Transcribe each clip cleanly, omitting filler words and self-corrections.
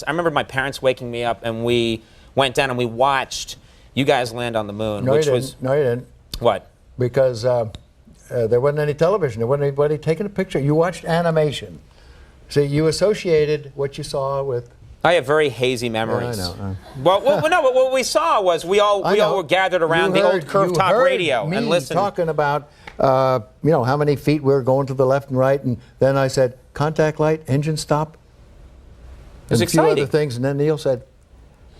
I remember my parents waking me up, and we went down and we watched you guys land on the moon, No, which you was didn't. No, you didn't. what? Because there wasn't any television. There wasn't anybody taking a picture. You watched animation. See, you associated what you saw with. I have very hazy memories. Yeah, I know. Well, no, but what we saw was we all were gathered around the old curved top radio and listened. Talking about how many feet we were going to the left and right, and then I said contact light, engine stop. It was and a few exciting. other things, and then Neil said,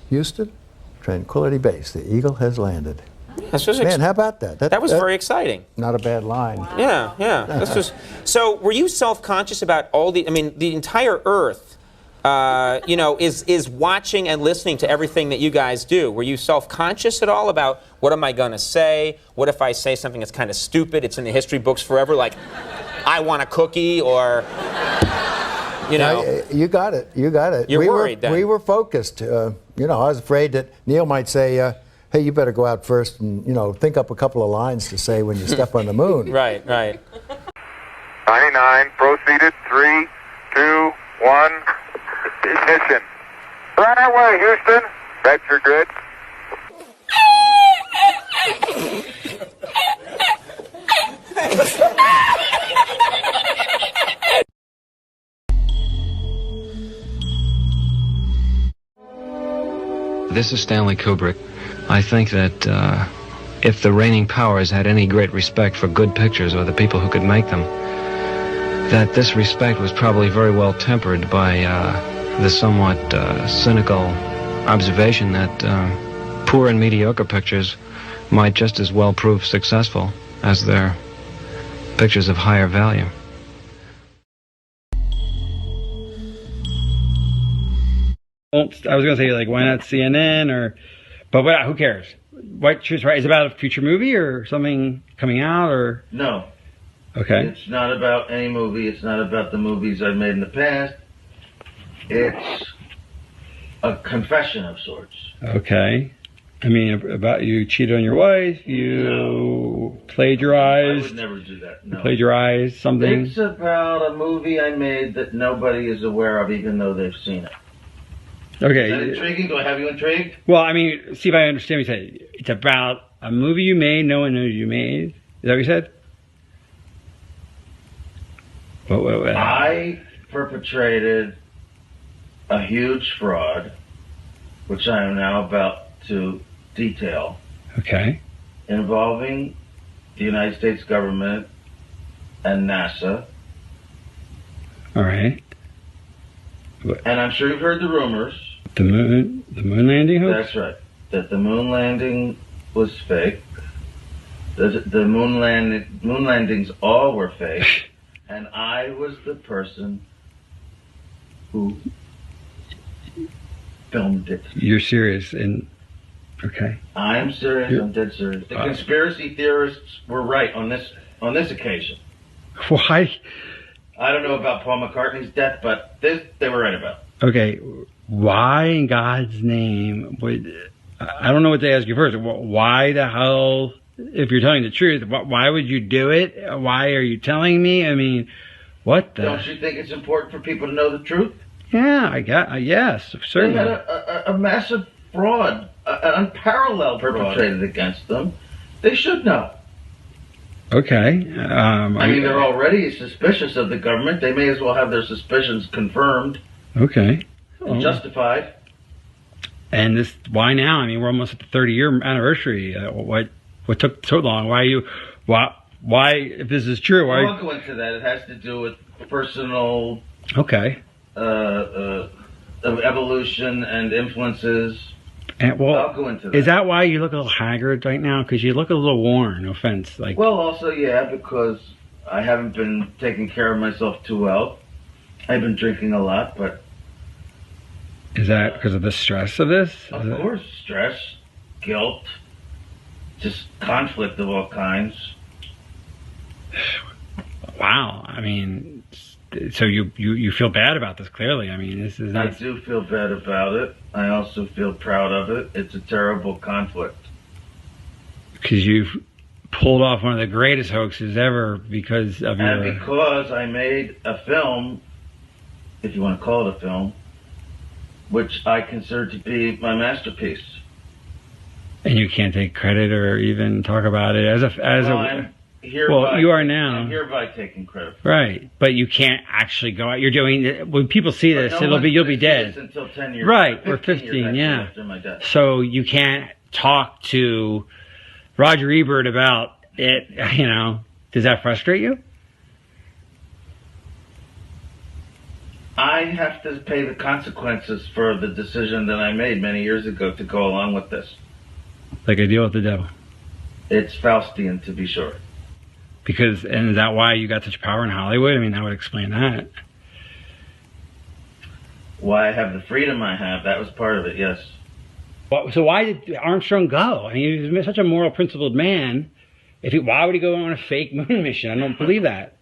Houston, Tranquility Base, the Eagle has landed. Man, how about that? That was very exciting. Not a bad line. Yeah. This was. So, were you self-conscious about all the? I mean, the entire Earth, is watching and listening to everything that you guys do. Were you self-conscious at all about what am I going to say? What if I say something that's kind of stupid? It's in the history books forever, like I want a cookie or. You got it. You're worried then. We were focused. I was afraid that Neil might say, hey, you better go out first and, think up a couple of lines to say when you step on the moon. Right. 99, proceeded, 3, 2, 1, ignition. Right away, Houston. Bet you're good. This is Stanley Kubrick. I think that if the reigning powers had any great respect for good pictures or the people who could make them, that this respect was probably very well tempered by the somewhat cynical observation that poor and mediocre pictures might just as well prove successful as their pictures of higher value. I was going to say, like, why not CNN but who cares? White Truth, right? Is it about a future movie or something coming out or? No. Okay. It's not about any movie. It's not about the movies I've made in the past. It's a confession of sorts. Okay. I mean, about you cheated on your wife, you plagiarized. I would never do that, no. Plagiarized something. It's about a movie I made that nobody is aware of, even though they've seen it. Okay. Is that intriguing? Do I have you intrigued? Well, I mean, see if I understand what you said. It's about a movie you made, no one knows you made. Is that what you said? What? I perpetrated a huge fraud, which I am now about to detail. Okay. Involving the United States government and NASA. All right. And I'm sure you've heard the rumors. The moon landing hoax? That's right. That the moon landing was fake. The moon landings all were fake. And I was the person who filmed it. You're serious okay. I'm serious. I'm dead serious. The conspiracy theorists were right on this occasion. Why? I don't know about Paul McCartney's death, but this they were right about. Okay, why in God's name I don't know what to ask you first. Why the hell, if you're telling the truth, why would you do it? Why are you telling me? I mean, what the... Don't you think it's important for people to know the truth? Yeah, yes, certainly. They had a massive fraud, an unparalleled perpetrated against them. They should know. Okay. They're already suspicious of the government. They may as well have their suspicions confirmed. Okay. And justified. And why now? I mean, we're almost at the 30-year anniversary. What took so long? Why, if this is true, why? I won't go into that. It has to do with personal. Okay. Evolution and influences. And, I'll go into that. Is that why you look a little haggard right now? Because you look a little worn. No offense. Well, also, yeah, because I haven't been taking care of myself too well. I've been drinking a lot, but... Is that because of the stress of this? Of course. Stress, guilt, just conflict of all kinds. Wow. I mean, so you feel bad about this, clearly. I mean, this is not... I do feel bad about it. I also feel proud of it. It's a terrible conflict. Because you've pulled off one of the greatest hoaxes ever because of your... And because I made a film, if you want to call it a film, which I consider to be my masterpiece. And you can't take credit or even talk about it I'm hereby, well, you are now. I'm hereby taking credit. Right, but you can't actually go out. You're doing when people see this, But no you'll be one's dead. this until 10 years, Right, or 15 15, years yeah. after my death. So you can't talk to Roger Ebert about it. You know, does that frustrate you? I have to pay the consequences for the decision that I made many years ago to go along with this. Like a deal with the devil. It's Faustian, to be sure. And is that why you got such power in Hollywood? I mean, that would explain that. Why I have the freedom I have, that was part of it, yes. So why did Armstrong go? I mean, he was such a moral, principled man. Why would he go on a fake moon mission? I don't believe that.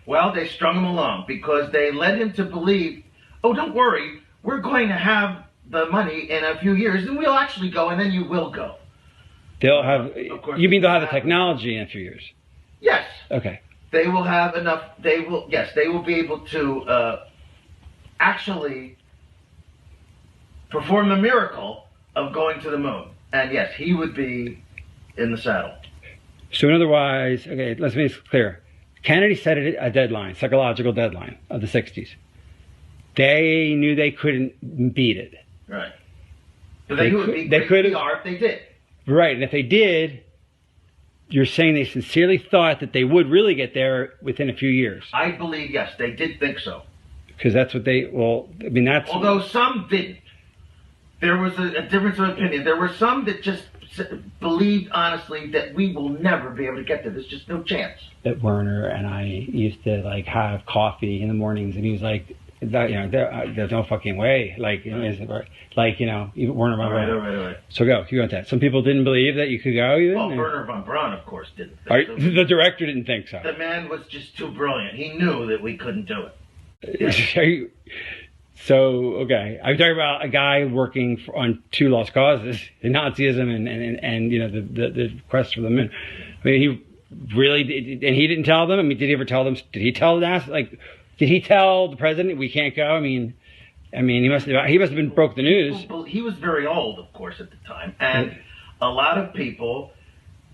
Well, they strung him along because they led him to believe, oh, don't worry, we're going to have the money in a few years and we'll actually go and then you will go. They'll have. Of course, You mean they'll have the technology in a few years? Yes. Okay. They will have enough, they will be able to actually perform the miracle of going to the moon. And yes, he would be in the saddle. So in other words, okay, let's make this clear. Kennedy set a deadline, psychological deadline of the 60s. They knew they couldn't beat it. Right. But they would be they great could PR if they did. Right, and if they did, you're saying they sincerely thought that they would really get there within a few years. I believe, yes, they did think so. Because that's what that's... Although some didn't. There was a difference of opinion. There were some that just believed honestly that we will never be able to get there. There's just no chance. That Werner and I used to have coffee in the mornings, and he was like, there's no fucking way. Even Werner von Braun. All right. So you got that. Some people didn't believe that you could go even. Well, Werner von Braun, of course, didn't. The director didn't think so. The man was just too brilliant. He knew that we couldn't do it. So, okay, I'm talking about a guy working on two lost causes, Nazism and the quest for the moon. I mean, he really did, and he didn't tell them. I mean, did he ever tell them? Did he tell did he tell the president we can't go? I mean, he must have been broke the news. He was very old, of course, at the time, and a lot of people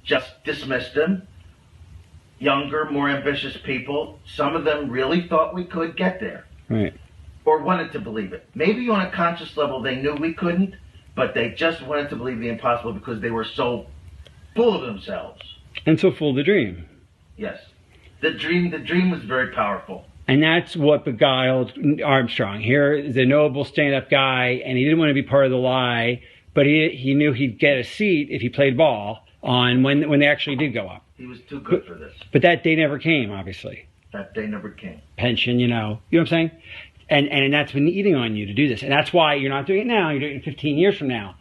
just dismissed him. Younger, more ambitious people, some of them really thought we could get there. Right. Or wanted to believe it. Maybe on a conscious level they knew we couldn't, but they just wanted to believe the impossible because they were so full of themselves. And so full of the dream. Yes. The dream was very powerful. And that's what beguiled Armstrong. Here is a noble stand-up guy, and he didn't want to be part of the lie, but he knew he'd get a seat if he played ball on when they actually did go up. He was too good for this. But that day never came, obviously. That day never came. Pension, you know what I'm saying? And that's been eating on you to do this. And that's why you're not doing it now. You're doing it 15 years from now.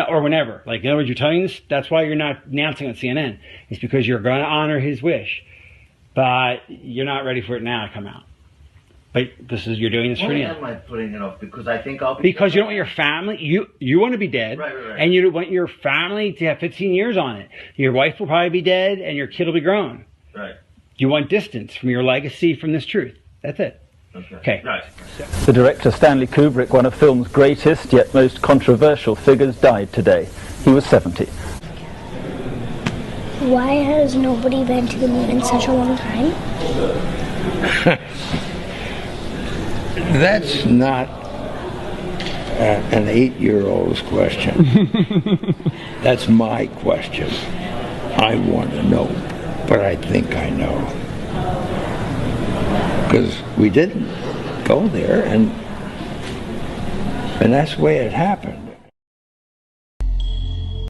Or whenever. In other words, you're telling this, that's why you're not announcing on CNN. It's because you're going to honor his wish. But you're not ready for it now to come out. But you're doing this for Why now. am I putting it off? Because I think I'll be... Because you don't want your family, you want to be dead. Right. And you want your family to have 15 years on it. Your wife will probably be dead and your kid will be grown. Right. You want distance from your legacy from this truth. That's it. Okay. Right. The director Stanley Kubrick, one of film's greatest yet most controversial figures, died today. He was 70. Why has nobody been to the moon in such a long time? That's not an 8-year-old's question. That's my question. I want to know, but I think I know. Because we didn't go there, and that's the way it happened.